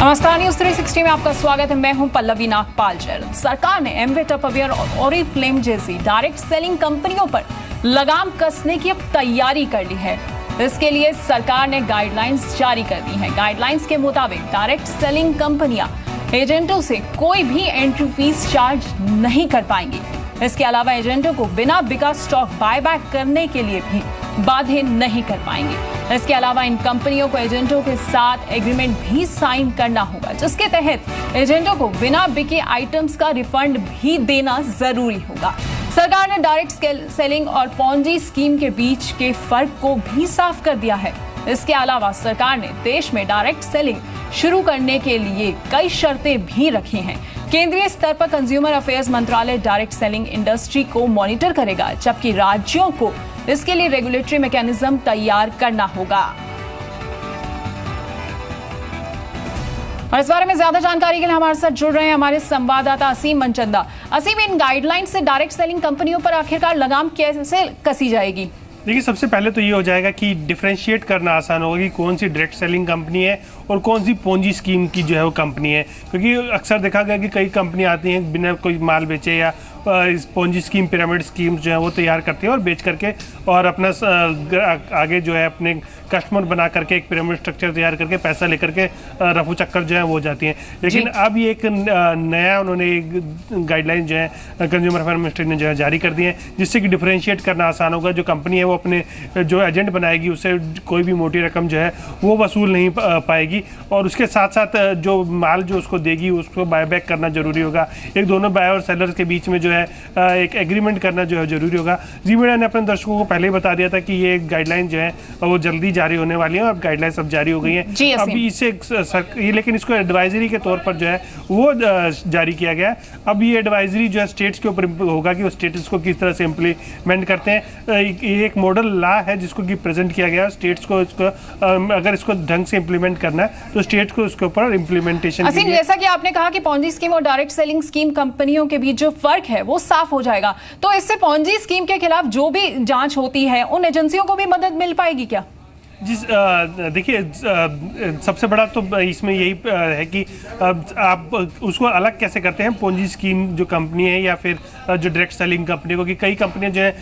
नमस्कार, न्यूज 360 में आपका स्वागत है। मैं हूं पल्लवी नागपाल जैन। सरकार ने एमवे, टपरवेयर और ओरिफ्लेम जैसी डायरेक्ट सेलिंग कंपनियों पर लगाम कसने की अब तैयारी कर ली है। इसके लिए सरकार ने गाइडलाइंस जारी कर दी हैं। गाइडलाइंस के मुताबिक डायरेक्ट सेलिंग कंपनियां एजेंटों से कोई भी एंट्री फीस चार्ज नहीं कर पाएंगी। इसके अलावा एजेंटों को बिना बिका स्टॉक बायबैक करने के लिए भी बाध्य नहीं कर पाएंगे। इसके अलावा इन कंपनियों को एजेंटों के साथ एग्रीमेंट भी साइन करना होगा, जिसके तहत एजेंटों को बिना बिके आइटम्स का रिफंड भी देना जरूरी होगा। सरकार ने डायरेक्ट सेलिंग और पॉन्जी स्कीम के बीच के फर्क को भी साफ कर दिया है। इसके अलावा सरकार ने देश में डायरेक्ट सेलिंग शुरू करने के लिए कई शर्तें भी रखी हैं। केंद्रीय स्तर पर कंज्यूमर अफेयर्स मंत्रालय डायरेक्ट सेलिंग इंडस्ट्री को मॉनिटर करेगा, जबकि राज्यों को इसके लिए रेगुलेटरी मैकेनिज्म तैयार करना होगा। और इस बारे में ज्यादा जानकारी के लिए हमारे साथ जुड़ रहे हैं हमारे संवाददाता असीम मनचंदा। असीम, इन गाइडलाइन से डायरेक्ट सेलिंग कंपनियों पर आखिरकार लगाम कैसे कसी जाएगी? देखिए, सबसे पहले तो ये हो जाएगा कि डिफरेंशिएट करना आसान होगा कि कौन सी डायरेक्ट सेलिंग कंपनी है और कौन सी पोंजी स्कीम की जो है वो कंपनी है। क्योंकि अक्सर देखा गया कि कई कंपनियां आती हैं बिना कोई माल बेचे या इस पोंजी स्कीम, पिरामिड स्कीम जो है वो तैयार करती है और बेच करके और अपना आगे जो है अपने कस्टमर बना करके एक पिरामिड स्ट्रक्चर तैयार करके पैसा लेकर के रफू चक्कर जो है वो जाती हैं। लेकिन अब ये एक नया उन्होंने गाइडलाइन जो है कंज्यूमर अफेयर मिनिस्ट्री ने जो है जारी कर दी है, जिससे कि डिफरेंशिएट करना आसान होगा। जो कंपनी है वो अपने जो एजेंट बनाएगी उससे कोई भी मोटी रकम जो है वो वसूल नहीं पाएगी, और उसके साथ साथ जो माल जो उसको देगी उसको बायबैक करना जरूरी होगा। एक दोनों बायर और सेलर्स के बीच में जो है एक एग्रीमेंट करना जो है जरूरी होगा। जी मीडिया ने अपने दर्शकों को पहले ही बता दिया था कि ये गाइडलाइन जो है वो जल्दी जारी होने वाली है और गाइडलाइंस अब जारी हो गई हैं। अभी इसे लेकिन इसको एडवाइजरी के तौर पर जो है वो जारी किया गया है। अब ये एडवाइजरी जो है स्टेट्स के ऊपर होगा कि वो स्टेट्स को किस तरह से इम्प्लीमेंट करते हैं। ये एक मॉडल लॉ है जिसको कि प्रेजेंट किया गया है स्टेट्स को। इसको अगर इसको ढंग से इम्प्लीमेंट करना है तो स्टेट को इसके ऊपर इम्प्लीमेंटेशन। जैसा कि आपने कहा कि पॉन्जी स्कीम और डायरेक्ट सेलिंग स्कीम कंपनियों के बीच जो फर्क है वो साफ हो जाएगा, तो इससे पॉन्जी स्कीम के खिलाफ जो भी जांच होती है उन एजेंसियों को भी मदद मिल पाएगी क्या? देखिए, सबसे बड़ा तो इसमें यही है कि आप उसको अलग कैसे करते हैं पोंजी स्कीम जो कंपनी है या फिर जो डायरेक्ट सेलिंग कंपनी को। कि कई कंपनियां जो है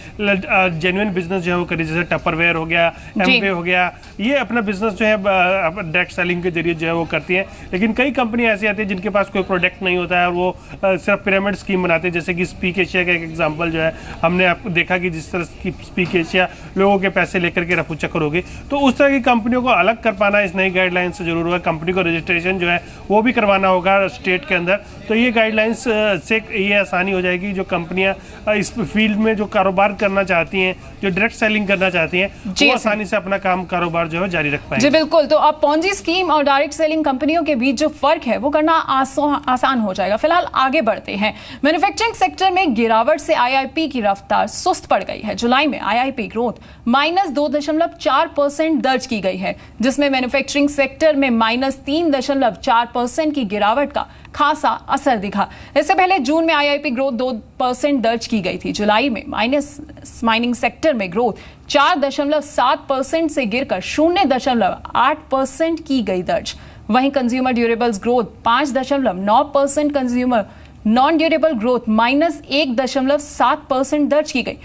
जेन्युइन बिजनेस जो है वो करी, जैसे टपरवेयर हो गया, एमवे हो गया, ये अपना बिजनेस जो है डायरेक्ट सेलिंग के जरिए जो है वो करती हैं। लेकिन कई कंपनी ऐसी आती है जिनके पास कोई प्रोडक्ट नहीं होता है और वो सिर्फ पिरामिड स्कीम बनाते हैं। जैसे कि स्पीक एशिया का एक एग्जाम्पल जो है हमने आपको देखा कि जिस तरह की स्पीक एशिया लोगों के पैसे लेकर के रफू चक्कर हो गई, तो उस तरह की कंपनियों को अलग कर पाना इस नई गाइडलाइन से जरूर होगा। कंपनी को रजिस्ट्रेशन जो है वो भी करवाना होगा स्टेट के अंदर। तो ये गाइडलाइंस से ये आसानी हो जाएगी। जो कंपनियां इस फील्ड में जो कारोबार करना चाहती हैं, जो डायरेक्ट सेलिंग करना चाहती हैं, वो आसानी से अपना कारोबार जो है जारी रख पाएंगे। जी बिल्कुल। तो अब पॉन्जी स्कीम और डायरेक्ट सेलिंग कंपनियों के बीच जो फर्क है वो करना आसान हो जाएगा। फिलहाल आगे बढ़ते हैं। मैन्युफैक्चरिंग सेक्टर में गिरावट से आईआईपी की रफ्तार सुस्त पड़ गई है। जुलाई में आईआईपी ग्रोथ -2.4% दर्ज की गई है, जिसमें मैन्युफैक्चरिंग सेक्टर में -3.4% की गिरावट का खासा असर दिखा। इससे पहले जून में आईआईपी ग्रोथ 2% दर्ज की गई थी। जुलाई में माइनिंग सेक्टर में ग्रोथ 4.7% से गिरकर 0.8% की गई दर्ज। वहीं consumer durables growth 5.9%, consumer non durable growth -1.7% दर्ज की गई,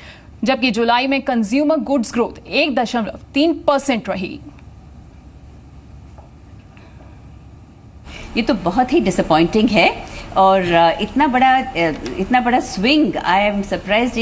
जबकि जुलाई में कंज्यूमर गुड्स ग्रोथ 1.3% रही। ये तो बहुत ही डिसअपॉइंटिंग है और इतना बड़ा swing, I am surprised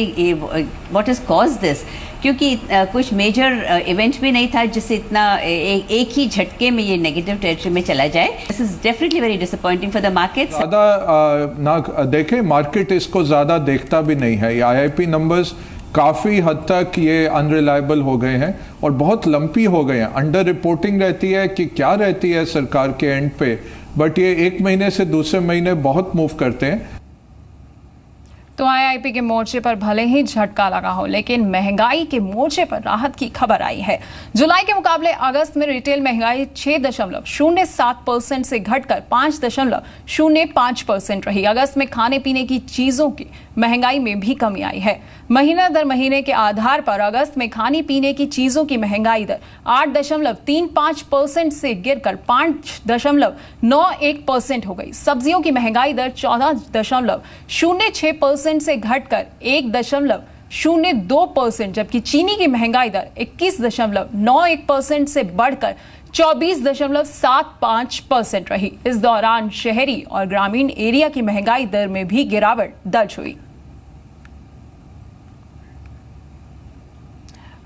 what is cause this, क्योंकि कुछ मेजर इवेंट भी नहीं था जिससे इतना एक ही झटके में ये नेगेटिव टेरिटरी में चला जाए। This is definitely very disappointing for the market. ज़्यादा ना देखें, मार्केट इसको ज़्यादा देखता भी नहीं है। ये आईआईपी नंबर्स काफ़ी हद तक ये अनरिलायबल हो गए हैं और बहुत लंपी हो गए हैं। अंडर रिपोर्टिंग रहती है कि क्या रहती है सरकार के एंड पे, बट ये एक महीने से दूसरे महीने बहुत मूव करते हैं। तो आईआईपी के मोर्चे पर भले ही झटका लगा हो, लेकिन महंगाई के मोर्चे पर राहत की खबर आई है। जुलाई के मुकाबले अगस्त में रिटेल महंगाई 6.07% से घटकर 5.05% रही। अगस्त में खाने पीने की चीजों के महंगाई में भी कमी आई है। महीना दर महीने के आधार पर अगस्त में खाने पीने की चीजों की महंगाई दर 8.35% से गिरकर 5.91% हो गई। सब्जियों की महंगाई दर 14.06% से घटकर 1.02%, जबकि चीनी की महंगाई दर 21.91% से बढ़कर 24.75% रही। इस दौरान शहरी और ग्रामीण एरिया की महंगाई दर में भी गिरावट दर्ज हुई।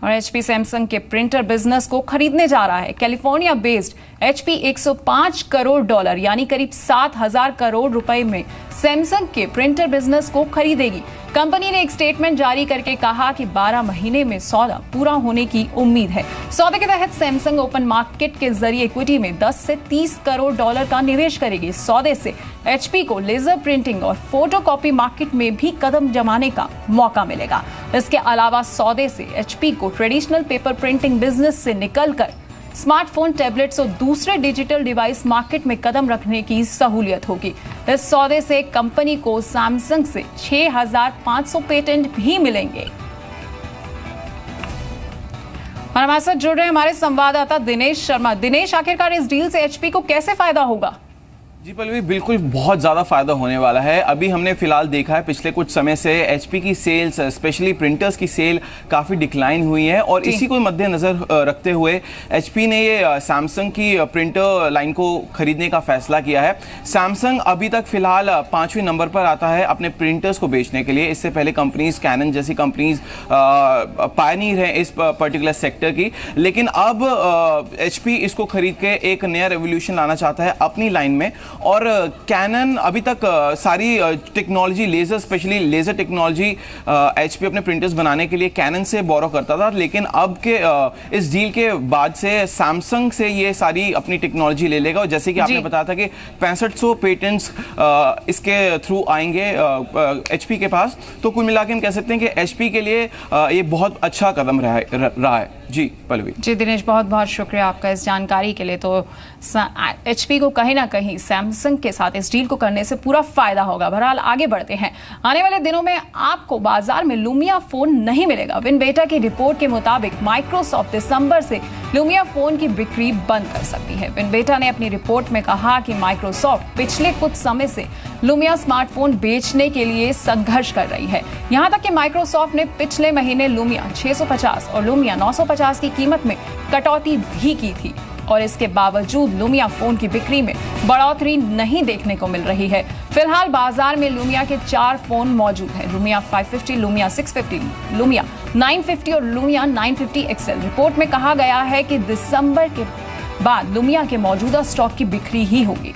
और HP सैमसंग के प्रिंटर बिजनेस को खरीदने जा रहा है। कैलिफोर्निया बेस्ड HP $105 करोड़ यानी करीब 7,000 करोड़ रुपए में सैमसंग के प्रिंटर बिजनेस को खरीदेगी। कंपनी ने एक स्टेटमेंट जारी करके कहा कि 12 महीने में सौदा पूरा होने की उम्मीद है। सौदे के तहत सैमसंग ओपन मार्केट के जरिए इक्विटी में 10 से 30 करोड़ डॉलर का निवेश करेगी। सौदे से HP को लेजर प्रिंटिंग और फोटोकॉपी मार्केट में भी कदम जमाने का मौका मिलेगा। इसके अलावा सौदे से HP को ट्रेडिशनल पेपर प्रिंटिंग बिजनेस से निकलकर स्मार्टफोन, टैबलेट्स और दूसरे डिजिटल डिवाइस मार्केट में कदम रखने की सहूलियत होगी। इस सौदे से कंपनी को सैमसंग से 6,500 पेटेंट भी मिलेंगे। और हमारे साथ जुड़ रहे हैं हमारे संवाददाता दिनेश शर्मा। दिनेश, आखिरकार इस डील से HP को कैसे फायदा होगा? जी पल्लवी, बिल्कुल बहुत ज़्यादा फायदा होने वाला है। अभी हमने फिलहाल देखा है पिछले कुछ समय से HP की सेल्स, स्पेशली प्रिंटर्स की सेल काफ़ी डिक्लाइन हुई है और इसी को मद्देनज़र रखते हुए HP ने ये सैमसंग की प्रिंटर लाइन को खरीदने का फैसला किया है। सैमसंग अभी तक फिलहाल 5वें नंबर पर आता है अपने प्रिंटर्स को बेचने के लिए। इससे पहले कंपनीज, कैनन जैसी कंपनीज पायनियर हैं इस पर्टिकुलर सेक्टर की, लेकिन अब HP इसको खरीद के एक नया रेवोल्यूशन लाना चाहता है अपनी लाइन में। और कैनन अभी तक सारी technology, laser, specially laser technology HP अपने प्रिंटर्स बनाने के लिए कैनन से बोरो करता था, लेकिन अब के इस डील के बाद से सैमसंग से ये सारी अपनी टेक्नोलॉजी ले लेगा। और जैसे कि आपने बताया था कि 6500 पेटेंट्स इसके थ्रू आएंगे HP के पास, तो कुल मिला के हम कह सकते हैं कि HP के लिए ये बहुत अच्छा कदम रहा है। जी पल्लवी। जी दिनेश, बहुत बहुत शुक्रिया आपका इस जानकारी के लिए। तो HP को कहीं ना कहीं सैमसंग के साथ इस डील को करने से पूरा फायदा होगा। बहरहाल आगे बढ़ते हैं। आने वाले दिनों में आपको बाजार में लुमिया फोन नहीं मिलेगा। विनबेटा की रिपोर्ट के मुताबिक माइक्रोसॉफ्ट दिसंबर से लुमिया फोन की बिक्री बंद कर सकती है। विनबेटा ने अपनी रिपोर्ट में कहा कि माइक्रोसॉफ्ट पिछले कुछ समय से लुमिया स्मार्टफोन बेचने के लिए संघर्ष कर रही है। यहां तक कि माइक्रोसॉफ्ट ने पिछले महीने लुमिया 650 और लुमिया 950 की कीमत में कटौती भी की थी और इसके बावजूद लुमिया फोन की बिक्री में बढ़ोतरी नहीं देखने को मिल रही है। फिलहाल बाजार में लुमिया के 4 फोन मौजूद हैं: लुमिया 550, लुमिया 650, लुमिया 950 और लुमिया 950 XL। रिपोर्ट में कहा गया है कि दिसंबर के बाद लुमिया के मौजूदा स्टॉक की बिक्री ही होगी।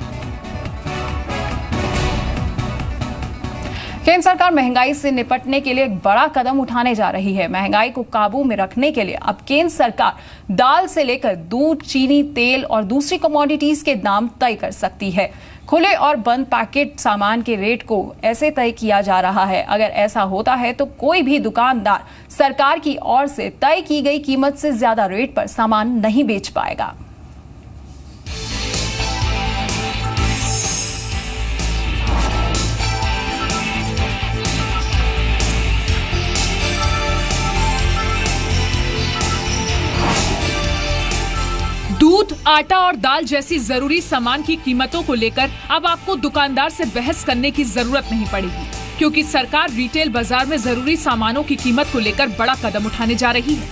केंद्र सरकार महंगाई से निपटने के लिए एक बड़ा कदम उठाने जा रही है। महंगाई को काबू में रखने के लिए अब केंद्र सरकार दाल से लेकर दूध, चीनी, तेल और दूसरी कमोडिटीज के दाम तय कर सकती है। खुले और बंद पैकेट सामान के रेट को ऐसे तय किया जा रहा है। अगर ऐसा होता है तो कोई भी दुकानदार सरकार की ओर से तय की गई कीमत से ज्यादा रेट पर सामान नहीं बेच पाएगा। दूध, आटा और दाल जैसी जरूरी सामान की कीमतों को लेकर अब आपको दुकानदार से बहस करने की जरूरत नहीं पड़ेगी, क्योंकि सरकार रिटेल बाजार में जरूरी सामानों की कीमत को लेकर बड़ा कदम उठाने जा रही है।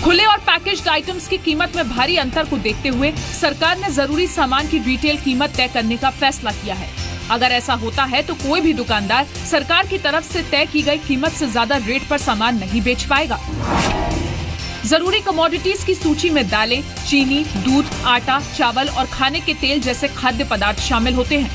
खुले और पैकेज्ड आइटम्स की कीमत में भारी अंतर को देखते हुए सरकार ने जरूरी सामान की रिटेल कीमत तय करने का फैसला किया है। अगर ऐसा होता है तो कोई भी दुकानदार सरकार की तरफ से तय की गई कीमत से ज्यादा रेट पर सामान नहीं बेच पाएगा। जरूरी कमोडिटीज की सूची में दालें, चीनी, दूध, आटा, चावल और खाने के तेल जैसे खाद्य पदार्थ शामिल होते हैं।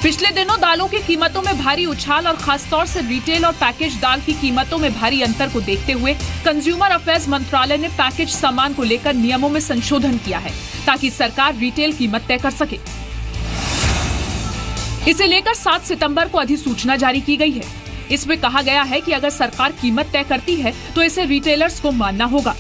पिछले दिनों दालों की कीमतों में भारी उछाल और खासतौर से रिटेल और पैकेज दाल की कीमतों में भारी अंतर को देखते हुए कंज्यूमर अफेयर्स मंत्रालय ने पैकेज सामान को लेकर नियमों में संशोधन किया है, ताकि सरकार रिटेल कीमत तय कर सके। इसे लेकर 7 सितंबर को अधिसूचना जारी की गई है। इसमें कहा गया है कि अगर सरकार कीमत तय करती है तो इसे रिटेलर्स को मानना होगा।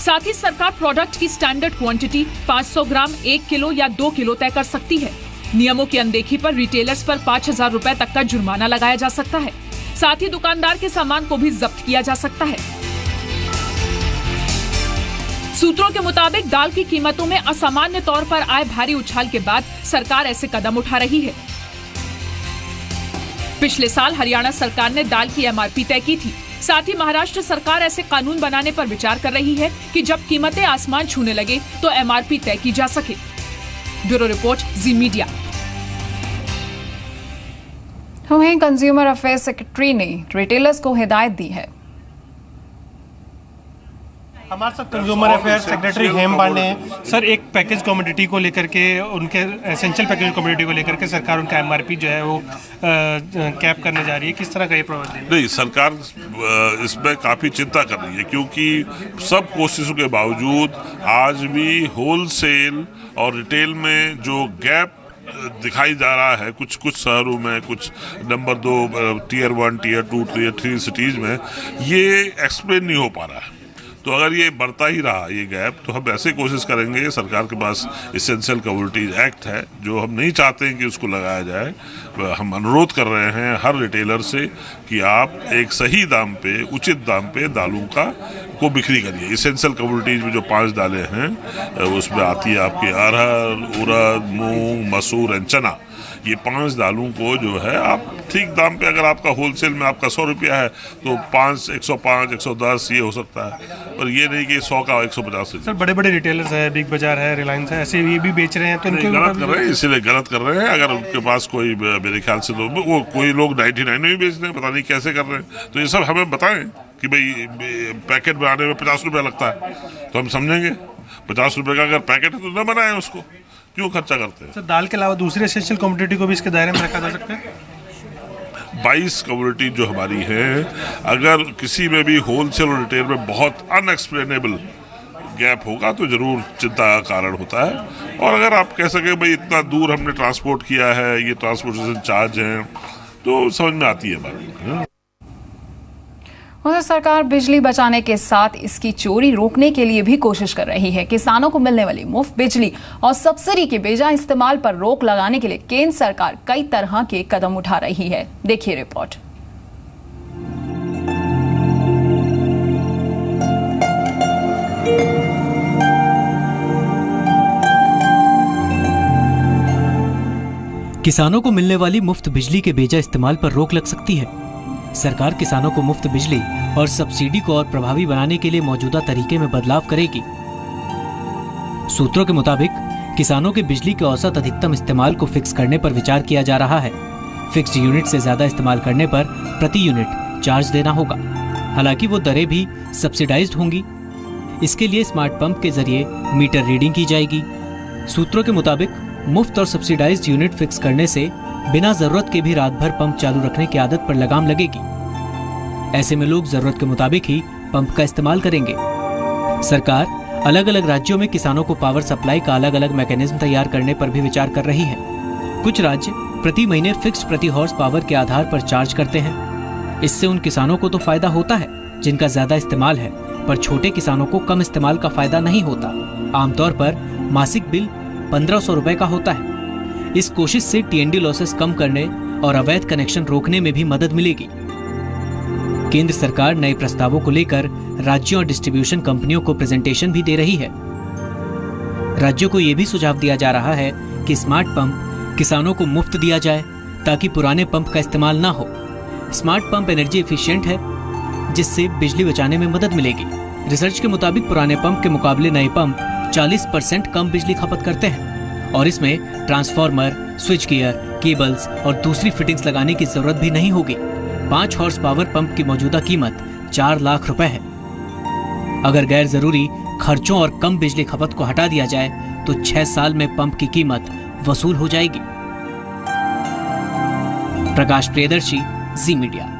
साथ ही सरकार प्रोडक्ट की स्टैंडर्ड क्वांटिटी 500 ग्राम, 1 किलो या 2 किलो तय कर सकती है। नियमों की अनदेखी पर रिटेलर्स पर 5,000 रुपए तक का जुर्माना लगाया जा सकता है। साथ ही दुकानदार के सामान को भी जब्त किया जा सकता है। सूत्रों के मुताबिक दाल की कीमतों में असामान्य तौर पर आए भारी उछाल के बाद सरकार ऐसे कदम उठा रही है। पिछले साल हरियाणा सरकार ने दाल की एमआरपी तय की थी। साथ ही महाराष्ट्र सरकार ऐसे कानून बनाने पर विचार कर रही है कि जब कीमतें आसमान छूने लगे तो एमआरपी तय की जा सके। ब्यूरो रिपोर्ट, जी मीडिया। वहीं कंज्यूमर अफेयर्स सेक्रेटरी ने रिटेलर्स को हिदायत दी है। हमारे साथ कंज्यूमर अफेयर्स सेक्रेटरी हेम पांडे हैं। सर, एक पैकेज कमोडिटी को लेकर के, उनके एसेंशियल पैकेज कमोडिटी को लेकर के सरकार उनका एमआरपी जो है वो कैप करने जा रही है। किस तरह का ये प्रावधान है? नहीं, सरकार इसमें काफ़ी चिंता कर रही है, क्योंकि सब कोशिशों के बावजूद आज भी होलसेल और रिटेल में जो गैप दिखाई जा रहा है कुछ शहरों में, कुछ number 2 tier 1, tier 2, tier 3 cities में, ये एक्सप्लेन नहीं हो पा रहा है। तो अगर ये बढ़ता ही रहा ये गैप, तो हम ऐसे कोशिश करेंगे। सरकार के पास एसेंशियल कमोडिटीज एक्ट है, जो हम नहीं चाहते हैं कि उसको लगाया जाए। हम अनुरोध कर रहे हैं हर रिटेलर से कि आप एक सही दाम पे, उचित दाम पे दालों को बिक्री करिए। एसेंशियल कमोडिटीज में जो 5 दालें हैं उसमें आती है आपकी अरहर, उड़द, मूंग, मसूर एंड चना। ये 5 दालों को जो है आप ठीक दाम पे, अगर आपका होलसेल में आपका 100 रुपया है तो 105, 110 ये हो सकता है, पर ये नहीं कि 100 का 150। सर, बड़े बड़े रिटेलर्स है, बिग बाजार है, रिलायंस है, ऐसे ये भी बेच रहे हैं, तो उनके गलत कर रहे हैं, इसीलिए गलत कर रहे हैं। अगर उनके पास कोई, मेरे ख्याल से तो वो कोई लोग 99 में भी बेच रहे हैं, पता नहीं कैसे कर रहे हैं। तो ये सब हमें बताएं कि भाई पैकेट बनाने में 50 रुपया लगता है, तो हम समझेंगे 50 रुपये का अगर पैकेट है तो न बनाएं उसको, क्यों खर्चा करते हैं। सर, दाल के अलावा दूसरी एसेंशियल कमोडिटी को भी इसके दायरे में रखा जा सकता है। 22 कमोडिटी जो हमारी है, अगर किसी में भी होलसेल और रिटेल में बहुत अनएक्सप्लेनेबल गैप होगा तो जरूर चिंता का कारण होता है। और अगर आप कह सके भाई इतना दूर हमने ट्रांसपोर्ट किया है, ये ट्रांसपोर्टेशन चार्ज है, तो समझ में आती है बात। उधर सरकार बिजली बचाने के साथ इसकी चोरी रोकने के लिए भी कोशिश कर रही है। किसानों को मिलने वाली मुफ्त बिजली और सब्सिडी के बेजा इस्तेमाल पर रोक लगाने के लिए केंद्र सरकार कई तरह के कदम उठा रही है। देखिए रिपोर्ट। किसानों को मिलने वाली मुफ्त बिजली के बेजा इस्तेमाल पर रोक लग सकती है। सरकार किसानों को मुफ्त बिजली और सब्सिडी को और प्रभावी बनाने के लिए मौजूदा तरीके में बदलाव करेगी। सूत्रों के मुताबिक किसानों के बिजली के औसत अधिकतम इस्तेमाल को फिक्स करने पर विचार किया जा रहा है। फिक्स्ड यूनिट से ज्यादा इस्तेमाल करने पर प्रति यूनिट चार्ज देना होगा। हालांकि वो दरें भी सब्सिडाइज्ड होंगी। इसके लिए स्मार्ट पंप के जरिए मीटर रीडिंग की जाएगी। सूत्रों के मुताबिक मुफ्त और सब्सिडाइज्ड यूनिट फिक्स करने से बिना जरूरत के भी रात भर पंप चालू रखने की आदत पर लगाम लगेगी। ऐसे में लोग जरूरत के मुताबिक ही पंप का इस्तेमाल करेंगे। सरकार अलग अलग राज्यों में किसानों को पावर सप्लाई का अलग अलग मैकेनिज्म तैयार करने पर भी विचार कर रही है। कुछ राज्य प्रति महीने फिक्स्ड प्रति हॉर्स पावर के आधार पर चार्ज करते हैं। इससे उन किसानों को तो फायदा होता है जिनका ज्यादा इस्तेमाल है, पर छोटे किसानों को कम इस्तेमाल का फायदा नहीं होता। आमतौर पर मासिक बिल 1500 रुपए का होता है। इस कोशिश से टीएनडी लॉसेस कम करने और अवैध कनेक्शन रोकने में भी मदद मिलेगी। केंद्र सरकार नए प्रस्तावों को लेकर राज्यों और डिस्ट्रीब्यूशन कंपनियों को प्रेजेंटेशन भी दे रही है। राज्यों को यह भी सुझाव दिया जा रहा है कि स्मार्ट पंप किसानों को मुफ्त दिया जाए ताकि पुराने पंप का इस्तेमाल ना हो। स्मार्ट पंप एनर्जी एफिशिएंट है, जिससे बिजली बचाने में मदद मिलेगी। रिसर्च के मुताबिक पुराने पंप के मुकाबले नए पंप 40% कम बिजली खपत करते हैं और इसमें ट्रांसफार्मर, स्विच गियर, केबल्स और दूसरी फिटिंग्स लगाने की जरूरत भी नहीं होगी। 5 हॉर्स पावर पंप की मौजूदा कीमत 4 लाख रुपए है। अगर गैर जरूरी खर्चों और कम बिजली खपत को हटा दिया जाए तो 6 साल में पंप की कीमत वसूल हो जाएगी। प्रकाश प्रियदर्शी, जी मीडिया।